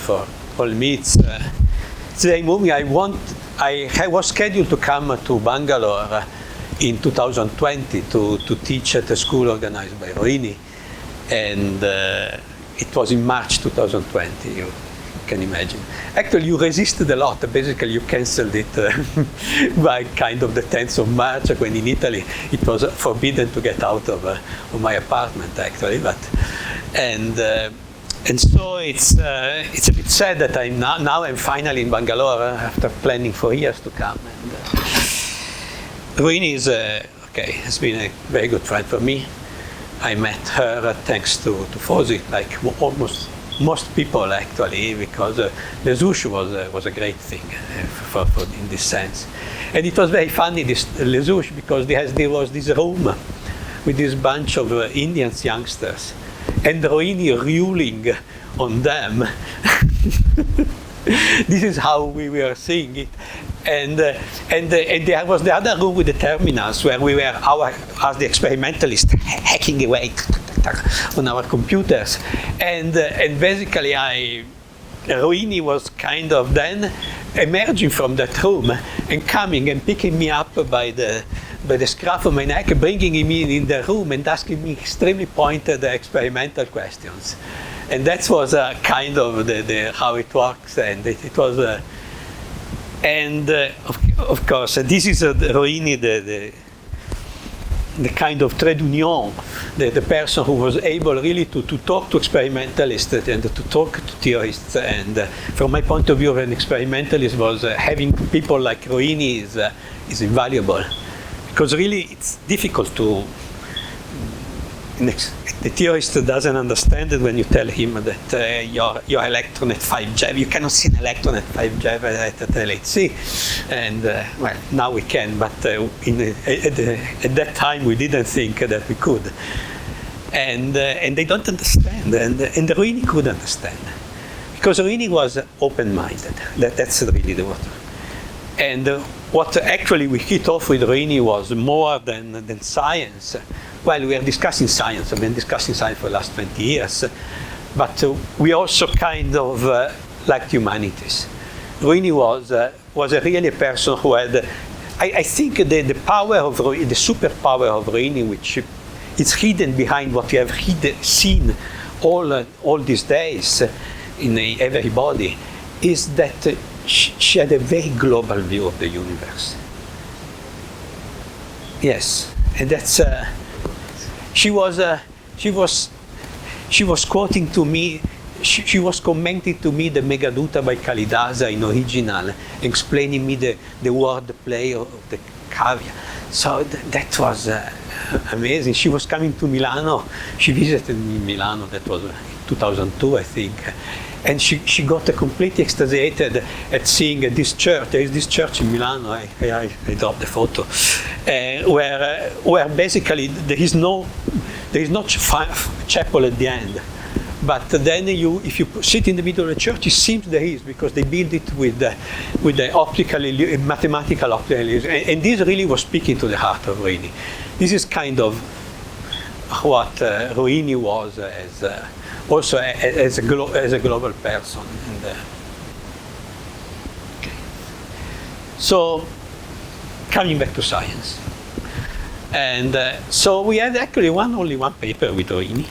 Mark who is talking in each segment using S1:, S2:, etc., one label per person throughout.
S1: for me, it's very moving. I was scheduled to come to Bangalore in 2020 to teach at a school organized by Rohini, and it was in March 2020. You can imagine. Actually, you resisted a lot. Basically, you cancelled it by kind of the 10th of March, when in Italy it was forbidden to get out of my apartment, actually. And so it's a bit sad that I'm finally in Bangalore after planning for years to come. And Rohini has been a very good friend for me. I met her thanks to Fosi, like almost most people actually, because Les Houches was a great thing in this sense. And it was very funny, this Les Houches, because there was this room with this bunch of Indian youngsters, and Rohini ruling on them. This is how we were seeing it. And there was the other room with the terminals where we were, as the experimentalists, hacking away on our computers. And basically, Rohini was kind of then emerging from that room and coming and picking me up by the scruff of my neck, bringing me in the room and asking me extremely pointed experimental questions. And that was kind of how it works. And it was, of course, this is Rohini, the kind of trade union, the person who was able really to talk to experimentalists and to talk to theorists. And from my point of view, an experimentalist was having people like Rohini is invaluable, because really it's difficult to. The theorist doesn't understand it when you tell him that your electron at 5 JeV, you cannot see an electron at 5 JeV at LHC. And well, now we can, but at that time we didn't think that we could. And they don't understand, and Rohini could understand. Because Rohini was open-minded, that's really the word. And what actually we hit off with Rohini was more than science. Well, we are discussing science. I've been discussing science for the last 20 years. But we also kind of liked humanities. Rohini was really a person who had, I think the power of Rohini, the superpower of Rohini, which is hidden behind what we have seen all these days in everybody, is that she had a very global view of the universe. Yes, and that's. She was quoting to me. She was commenting to me the Meghaduta by Kalidasa in original, explaining me the word play of the Pavia. So that was amazing. She was coming to Milano. She visited me in Milano. That was in 2002, I think. And she got completely extasiated at seeing this church. There is this church in Milano. I dropped the photo, where basically there is no chapel at the end. But then if you sit in the middle of the church, it seems there is, because they build it with the mathematical optical. And this really was speaking to the heart of Rohini. This is kind of what Rohini was also as a global person. And, okay. So, coming back to science. And so we had actually only one paper with Rohini,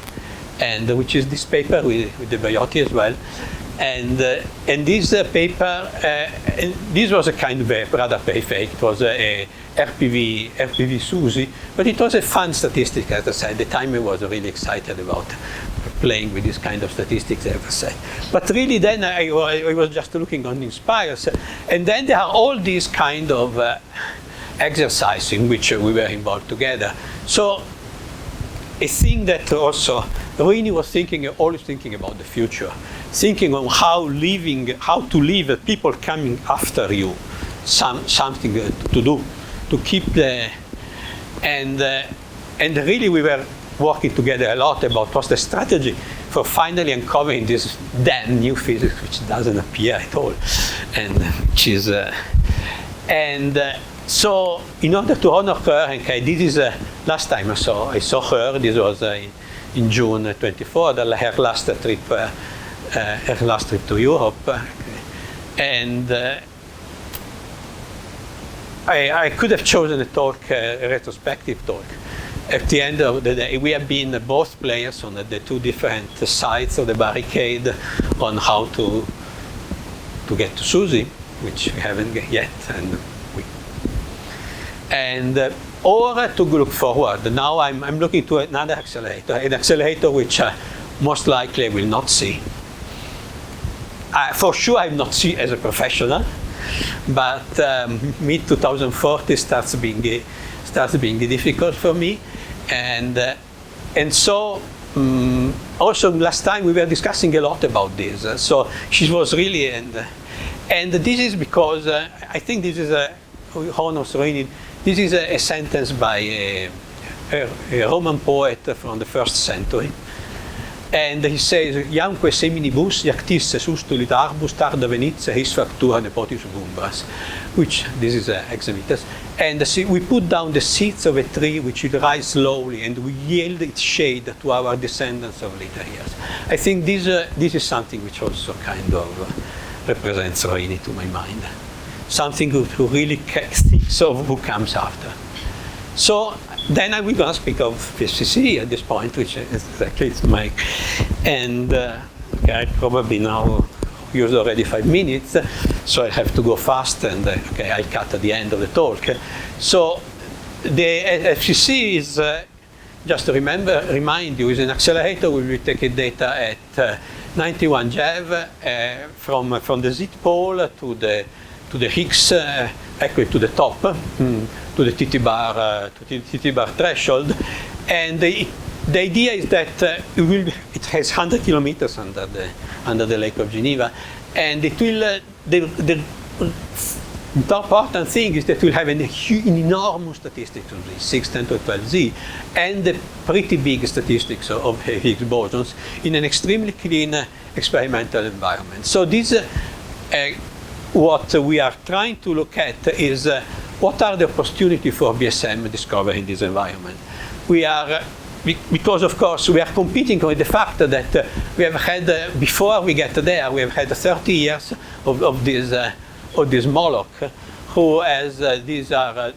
S1: and which is this paper with the Biotti as well. And this paper, and this was a kind of a rather fake. It was a RPV SUSY, but it was a fun statistic, as I said. At the time I was really excited about playing with this kind of statistics, as I said. But really then I was just looking on Inspires, and then there are all these kind of exercises in which we were involved together. So I think that also Rohini was always thinking about the future, thinking of how to leave people coming after you something to do, to keep and really we were working together a lot about what's the strategy for finally uncovering this damn new physics which doesn't appear at all, and which is so in order to honor her, okay, this is last time I saw her. This was in June 24, her last trip her last trip to Europe, and I could have chosen a talk, a retrospective talk. At the end of the day, we have been both players on the two different sides of the barricade on how to get to SUSE, which we haven't yet, or to look forward. Now I'm looking to another accelerator, an accelerator which most likely I will not see. For sure, I have not seen as a professional, but mid 2040 starts being difficult for me, and so also last time we were discussing a lot about this. So she was really and this is because I think this is this is a sentence by a Roman poet from the 1st century. And he says, Iamque seminibus iactisse sustulit arbus tarda venitse his factura nepotis umbras, which this is hexameters. And we put down the seeds of a tree which will rise slowly, and we yield its shade to our descendants of later years. I think this is something which also kind of represents Roini to my mind. Something who really thinks of who comes after. So then I will going to speak of FCC-ee at this point, which is exactly my, and okay, I probably now used already 5 minutes, so I have to go fast, and okay, I cut at the end of the talk. So the FCC is, just to remind you, is an accelerator where we take data at 91 JeV from the Z pole to the Higgs, actually to the top, to the TT bar threshold, and the idea is that it has 100 kilometers under the Lake of Geneva, and it will the important thing is that it will have an enormous statistics of Z, 6, 10 to 12 Z, and the pretty big statistics of Higgs bosons in an extremely clean experimental environment. So this what we are trying to look at is what are the opportunities for BSM discovery in this environment. We are, because of course we are competing with the fact that we have had, before we get there, we have had 30 years of this Moloch, who has, these are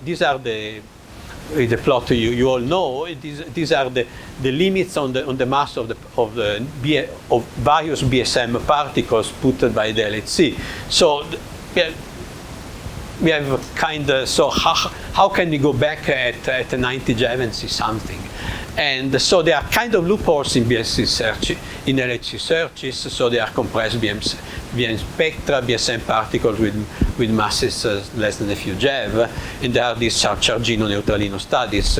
S1: the plot you all know. These are the limits on the mass of various BSM particles put by the LHC. So we have kind of, so how can we go back at 90 JeV and see something? And so there are kind of loopholes in BSC search, in LHC searches. So they are compressed BM spectra, BSM particles with masses less than a few JeV, and there are these Chargino-Neutralino studies.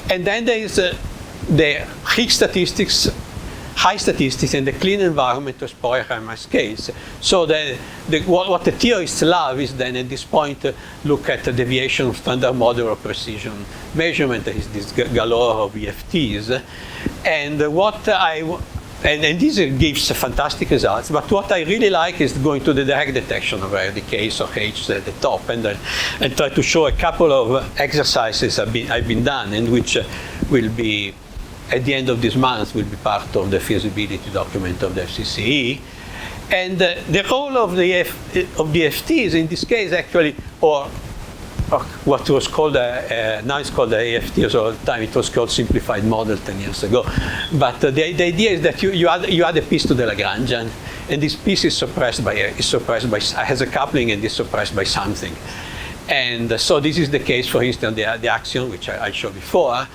S1: And then there is the Higgs statistics, high statistics, and the clean environment to explore high scales. So what the theorists love is then at this point look at the deviation of standard model of precision measurement. There is this galore of EFTs, and and this gives fantastic results. But what I really like is going to the direct detection of rare decays or H at the top, and try to show a couple of exercises I've been done, and which will be, at the end of this month, will be part of the feasibility document of the FCC-ee. And the role of the FTs in this case actually, or what was called, now it's called the AFT, so at the time it was called simplified model 10 years ago. But the idea is that you add a piece to the Lagrangian, and this piece is suppressed by, has a coupling and is suppressed by something. And so this is the case, for instance, the axion, which I showed before.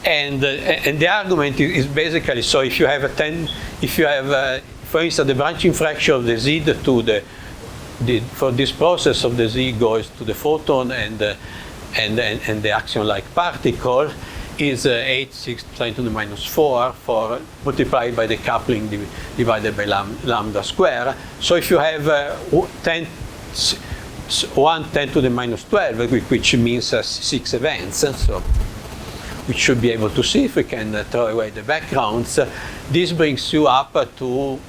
S1: And the argument is basically, so if you have for instance, the branching fraction of the Z to for this process of the Z goes to the photon and the axion-like particle is 8, 6 10 to the minus 4 multiplied by the coupling divided by lambda square. So if you have 10 to the minus 12, which means 6 events, so we should be able to see if we can throw away the backgrounds. This brings you up to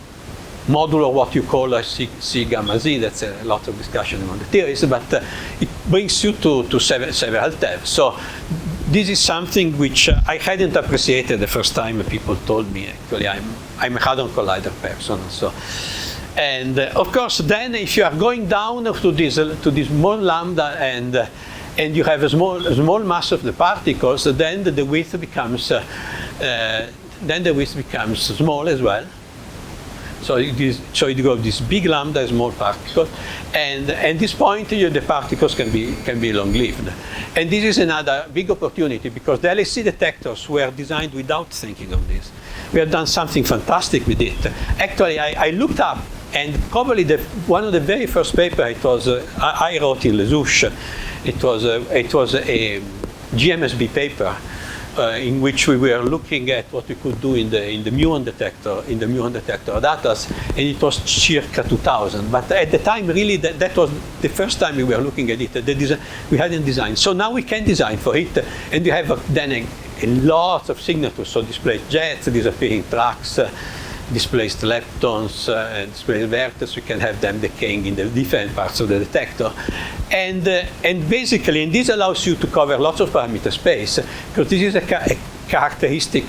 S1: modulo what you call a C gamma Z. That's a lot of discussion among the theories, but it brings you to several TeV. So this is something which I hadn't appreciated the first time people told me. Actually, I'm a hadron collider person. So, and of course, then if you are going down to this small lambda and you have a small mass of the particles, then the width becomes small as well. So it goes this big lambda, small particles, and at this point the particles can be long-lived. And this is another big opportunity because the LHC detectors were designed without thinking of this. We have done something fantastic with it. Actually, I looked up, and probably one of the very first papers I wrote in Les Houches. It was a GMSB paper. In which we were looking at what we could do in the muon detector data, and it was circa 2000. But at the time, really, that was the first time we were looking at it. We hadn't designed, so now we can design for it, and you have then a lot of signatures. So displaced jets, disappearing tracks, displaced leptons, displaced vertices. We can have them decaying in the different parts of the detector. And basically, and this allows you to cover lots of parameter space, because this is a characteristic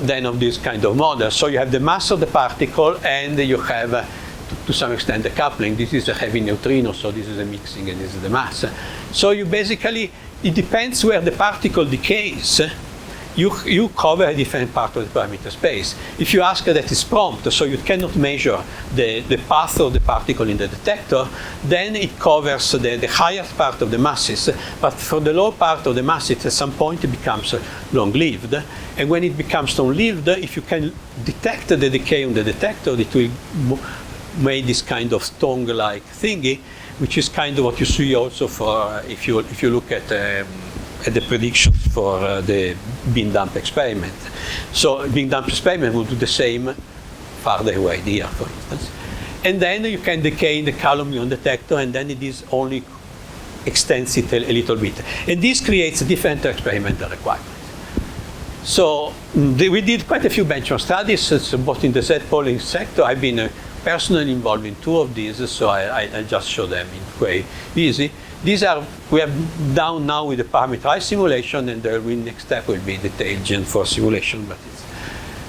S1: then of this kind of model. So you have the mass of the particle, and you have, to some extent, the coupling. This is a heavy neutrino, so this is a mixing, and this is the mass. So you basically, it depends where the particle decays. You cover a different part of the parameter space. If you ask that it's prompt, so you cannot measure the path of the particle in the detector, then it covers the higher part of the masses. But for the low part of the masses, at some point it becomes long-lived. And when it becomes long-lived, if you can detect the decay on the detector, it will make this kind of tongue-like thingy, which is kind of what you see also for if you look at the predictions for the beam dump experiment. So beam dump experiment will do the same farther away here, for instance. And then you can decay in the column muon detector, and then it is only extends it a little bit. And this creates different experimental requirements. So we did quite a few benchmark studies, both in the Z-polling sector. I've been personally involved in 2 of these, so I just show them in quite easy. We are down now with the parameterized simulation, and the next step will be detailed Gen4 simulation.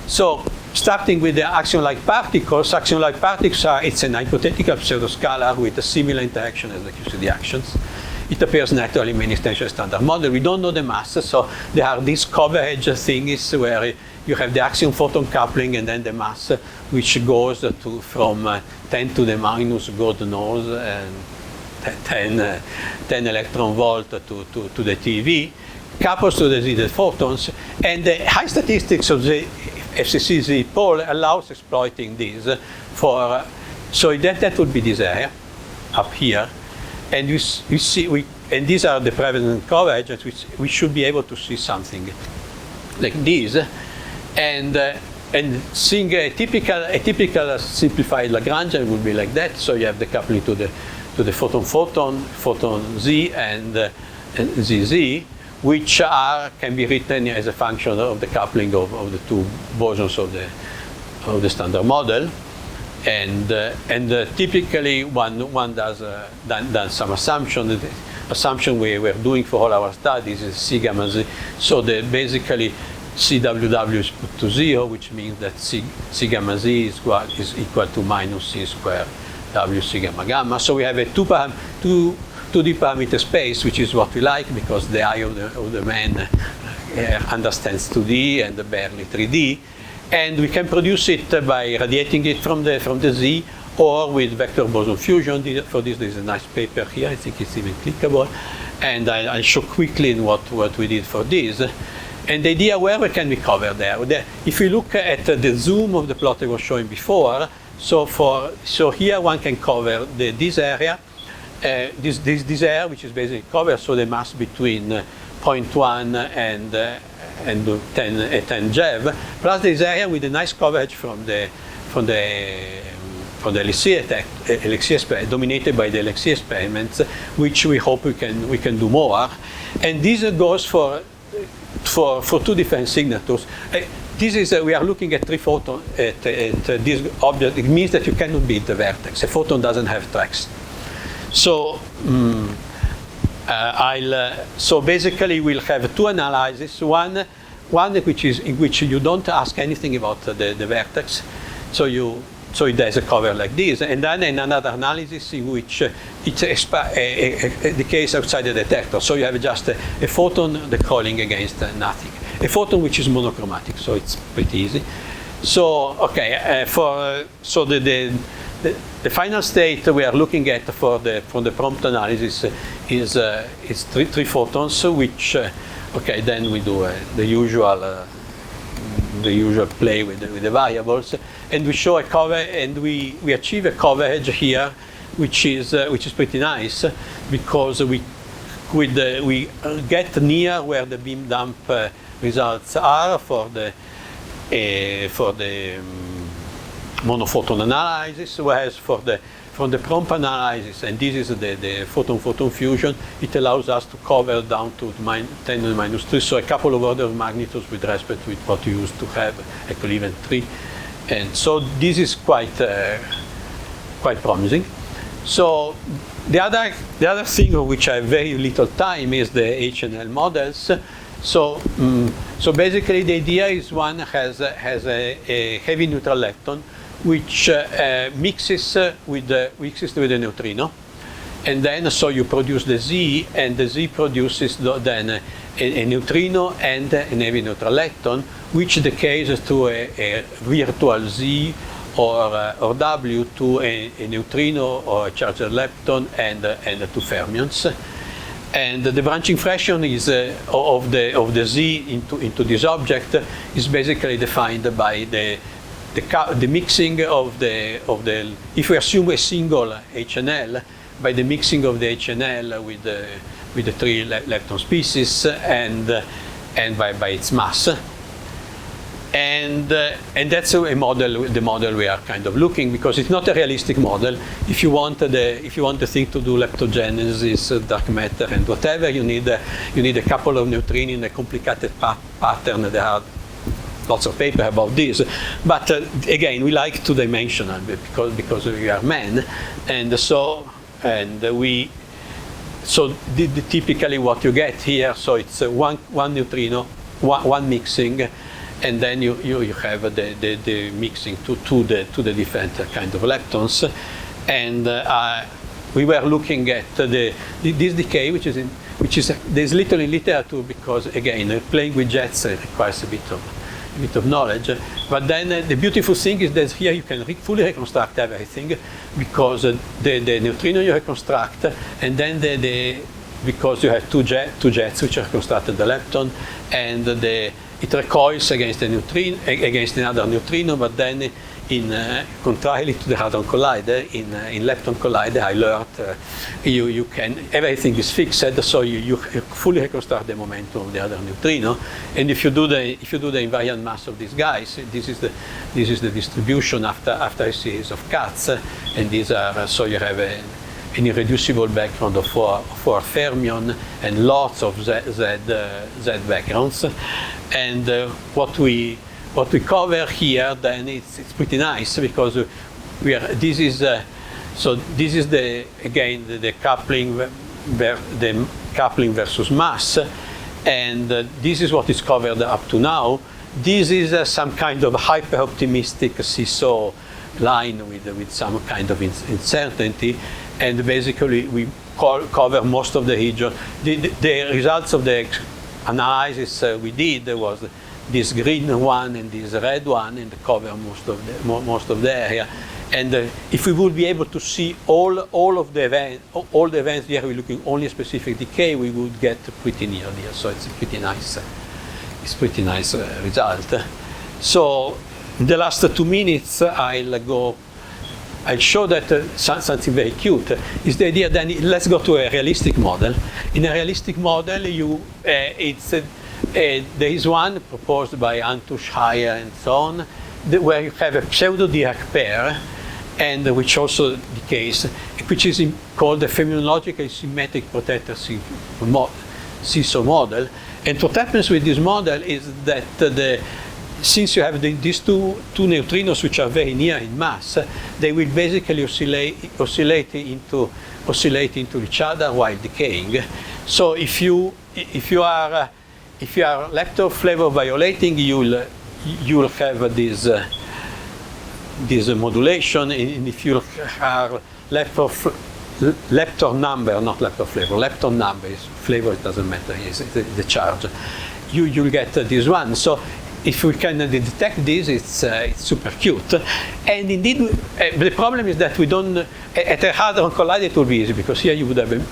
S1: So starting with the axion-like particles. Axion-like particles it's an hypothetical pseudoscalar with a similar interaction as the QCD actions. It appears naturally in many extension standard model. We don't know the mass, so there are these coverage things where you have the axion-photon coupling, and then the mass which goes from 10 to the minus God knows, and 10 electron volt to the TeV, couples to the Z photons, and the high statistics of the FCC-ee pole allows exploiting these for, so that would be this area up here, and you see, and these are the prevalent coverages, which we should be able to see something like this, and seeing a typical simplified Lagrangian would be like that. So you have the coupling to the photon Z and ZZ, which can be written as a function of the coupling of the 2 bosons of the standard model. And typically one does some assumption. The assumption we were doing for all our studies is C gamma Z. So basically CWW is put to 0, which means that C gamma Z is equal to minus C squared W C gamma gamma. So we have a 2D parameter space, which is what we like, because the eye of the man understands 2D and barely 3D. And we can produce it by radiating it from the Z, or with vector boson fusion. For this, there's a nice paper here. I think it's even clickable. And I'll show quickly in what we did for this. And the idea, where can we cover there? If we look at the zoom of the plot I was showing before, so here one can cover this area, this area, which is basically covered, so the mass between 0.1 and 10 JeV, plus this area with a nice coverage from the LHC dominated by the LHC experiments, which we hope we can do more. And this goes for 2 different signatures. This is we are looking at 3 photons at this object. It means that you cannot beat the vertex. A photon doesn't have tracks. So So basically we'll have two analyses. One which is in which you don't ask anything about the vertex, so it has a cover like this, and then in another analysis in which it decays outside the detector. So you have just a photon decoiling against nothing. A photon which is monochromatic, so it's pretty easy. So okay, so the final state we are looking at for the prompt analysis is three photons, which okay, then we do the usual play with the variables, and we show a cover, and we achieve a coverage here, which is pretty nice, because we get near where the beam dump results are for the monophoton analysis, whereas from the prompt analysis, and this is the photon-photon fusion, it allows us to cover down to 10 to the minus 3, so a couple of order of magnitudes with respect to what you used to have, actually even 3. And so this is quite promising. So the other thing of which I have very little time is the HNL models. So basically the idea is one has a heavy neutral lepton which mixes with the neutrino, and then so you produce the Z, and the Z produces then a neutrino and a heavy neutral lepton, which decays to a virtual Z or W to a neutrino or a charged lepton and two fermions. And the branching fraction is of the Z into this object is basically defined by the mixing of the if we assume a single HNL, by the mixing of the HNL with the three lepton species and by its mass. And that's a model, the model we are kind of looking, because it's not a realistic model. If you want the thing to do leptogenesis, dark matter, and whatever, you need a couple of neutrini in a complicated pattern. There are lots of paper about this, but again, we like two-dimensional because we are men, and typically what you get here. So it's one neutrino, one mixing. And then you have the mixing to the different kind of leptons, and we were looking at this decay, which is there's little in literature, because again playing with jets requires a bit of knowledge. But then the beautiful thing is that here you can fully reconstruct everything, because the neutrino you reconstruct, and then because you have two jets which reconstructed the lepton, and it recoils against against another neutrino, but then contrarily to the hadron collider, in lepton collider, I learned you can, everything is fixed, so you fully reconstruct the momentum of the other neutrino. And if you do the invariant mass of these guys, this is the distribution after a series of cuts, and these are so you have an irreducible background of four fermion and lots of Z backgrounds. And what we cover here, then it's pretty nice, because this is the coupling versus mass, and this is what is covered up to now. This is some kind of hyper optimistic seesaw line with some kind of uncertainty, and basically we cover most of the region. The results of the analysis we did was this green one and this red one, and cover most of the area. And if we would be able to see all the events here, we're looking only at specific decay, we would get pretty near here. So it's a pretty nice result. So in the last 2 minutes, I'll show that something very cute is the idea. Then let's go to a realistic model. In a realistic model, there is one proposed by Antush, Heyer, and so on, where you have a pseudo-Dirac pair, and which also decays, which is called the phenomenologically symmetric protector seesaw model. And what happens with this model is that since you have these two neutrinos which are very near in mass, they will basically oscillate into each other while decaying. So if you are lepton flavor violating, you'll have this modulation, and if you are lepton number, not lepton flavor, lepton number is flavor, it doesn't matter, it's the charge. You'll get this one. So if we can detect this, it's super cute. And indeed, the problem is that we don't, at a hadron collider it will be easy, because here you would have a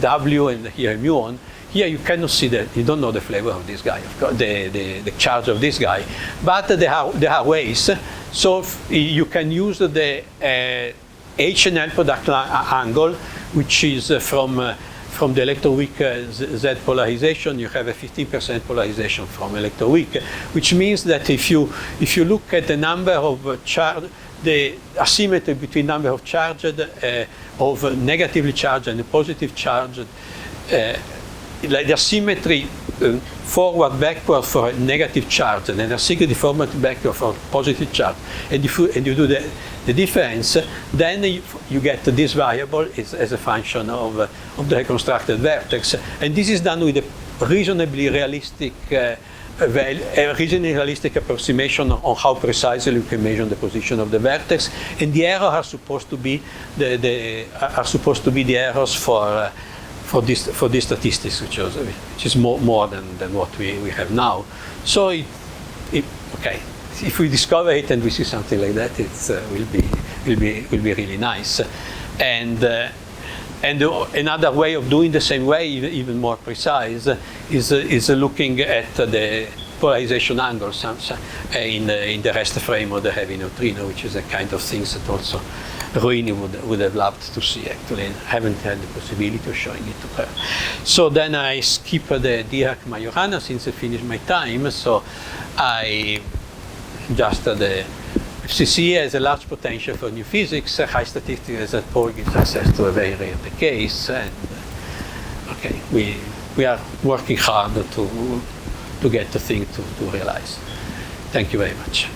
S1: W and here a muon. Here you cannot see that, you don't know the flavor of this guy, of course, the charge of this guy. But there are ways. So you can use the H&L product angle, which is from the electroweak Z polarization. You have a 15% polarization from electroweak, which means that if you look at the number of charge, the asymmetry between number of charged, of negatively charged and positive charged, like the asymmetry forward backward for a negative charge and the asymmetry forward backward for positive charge, and you do the difference, then you get this variable as a function of the reconstructed vertex, and this is done with a reasonably realistic approximation on how precisely we can measure the position of the vertex, and the errors are supposed to be the errors for these statistics, which is more than what we have now. So okay, if we discover it and we see something like that, it will be really nice. And another way of doing the same way, even more precise, is looking at the polarization angles in the rest frame of the heavy neutrino, which is a kind of things that also Ruini would have loved to see, actually, and haven't had the possibility of showing it to her. So then I skip the Dirac-Majorana since I finished my time. So I just the FCC has a large potential for new physics, high statistics as that Paul gives access to a very rare case, and okay, we are working hard to get the thing to realize. Thank you very much.